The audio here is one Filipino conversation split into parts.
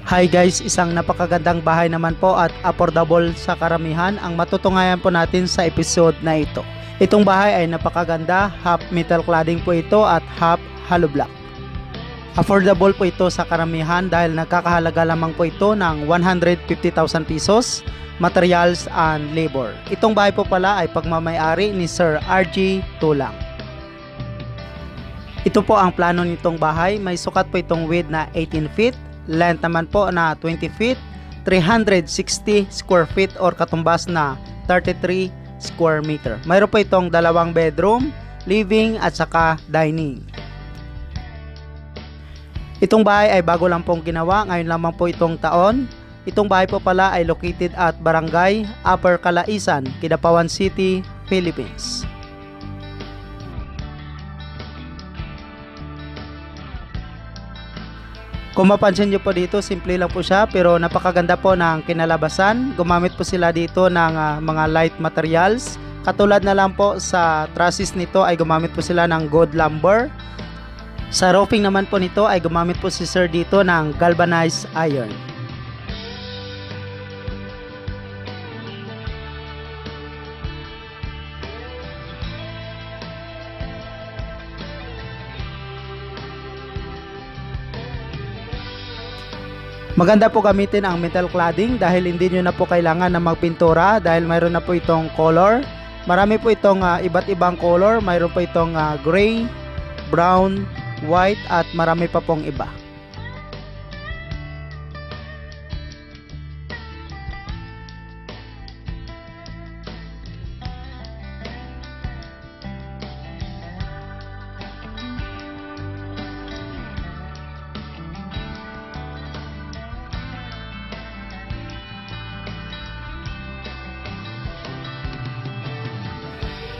Hi guys, isang napakagandang bahay naman po at affordable sa karamihan ang matutunghayan po natin sa episode na ito. Itong bahay ay napakaganda, half metal cladding po ito at half hollow block. Affordable po ito sa karamihan dahil nagkakahalaga lamang po ito ng 150,000 pesos, materials and labor. Itong bahay po pala ay pagmamayari ni Sir RG Tulang. Ito po ang plano nitong bahay, may sukat po itong width na 18 feet, length naman po na 20 feet, 360 square feet or katumbas na 33 square meter. Mayroon po itong dalawang bedroom, living at saka dining. Itong bahay ay bago lang pong ginawa, ngayon lamang po itong taon. Itong bahay po pala ay located at Barangay Upper Calaisan, Kidapawan City, Philippines. Kung mapansin nyo po dito, simple lang po siya pero napakaganda po ng kinalabasan. Gumamit po sila dito ng mga light materials. Katulad na lang po sa trusses nito ay gumamit po sila ng gold lumber. Sa roofing naman po nito ay gumamit po si Sir dito ng galvanized iron. Maganda po gamitin ang metal cladding dahil hindi nyo na po kailangan na magpintura dahil mayroon na po itong color. Marami po itong iba't ibang color, mayroon po itong gray, brown, white at marami pa pong iba.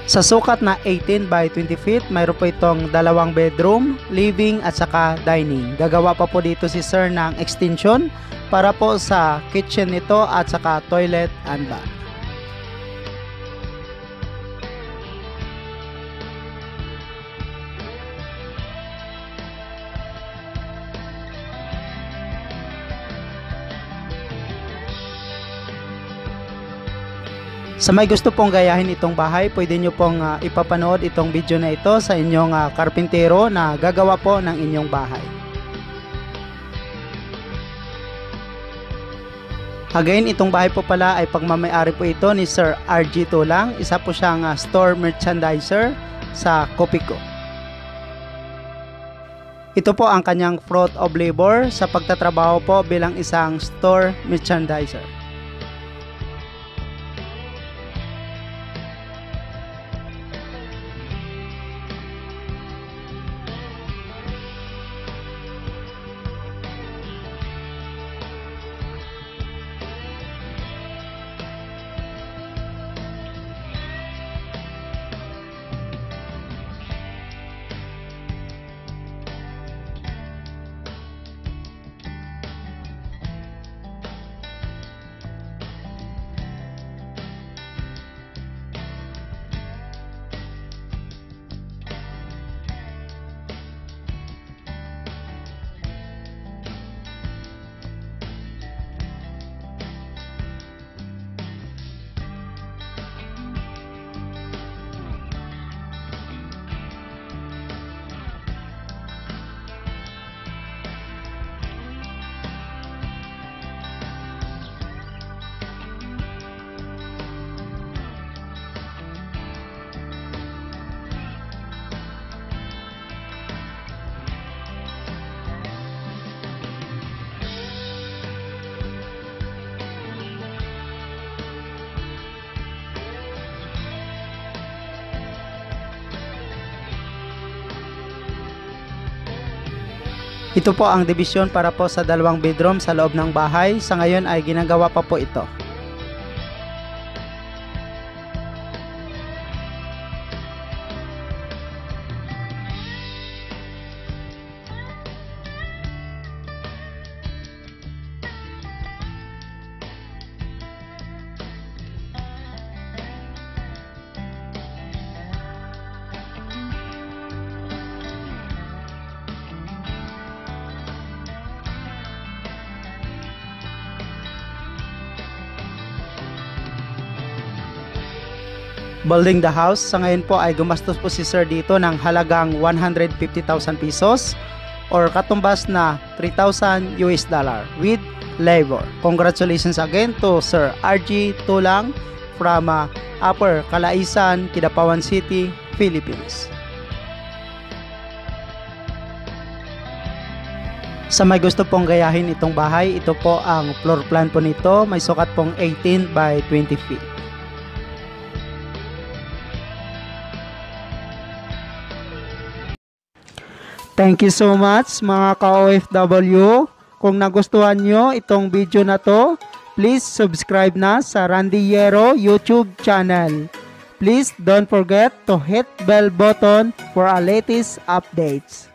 Sa sukat na 18 by 20 feet, mayroon po itong dalawang bedroom, living at saka dining. Gagawa pa po dito si Sir ng extension para po sa kitchen nito at saka toilet and bath. Sa may gusto pong gayahin itong bahay, pwede nyo pong ipapanood itong video na ito sa inyong karpintero na gagawa po ng inyong bahay. Again, itong bahay po pala ay pagmamayari po ito ni Sir RG Tulang. Isa po siyang store merchandiser sa Copico. Ito po ang kanyang fruit of labor sa pagtatrabaho po bilang isang store merchandiser. Ito po ang division para po sa dalawang bedroom sa loob ng bahay. Sa ngayon ay ginagawa pa po ito. building the house. Sa ngayon po ay gumastos po si sir dito ng halagang 150,000 pesos or katumbas na 3,000 US dollar with labor. Congratulations again to Sir RG Tulang from Upper Calaisan, Kidapawan City, Philippines. Sa may gusto pong gayahin itong bahay, ito po ang floor plan po nito. May sukat pong 18 by 20 feet. Thank you so much mga ka-OFW. Kung nagustuhan nyo itong video na to, please subscribe na sa Randy Yero YouTube channel. Please don't forget to hit bell button for our latest updates.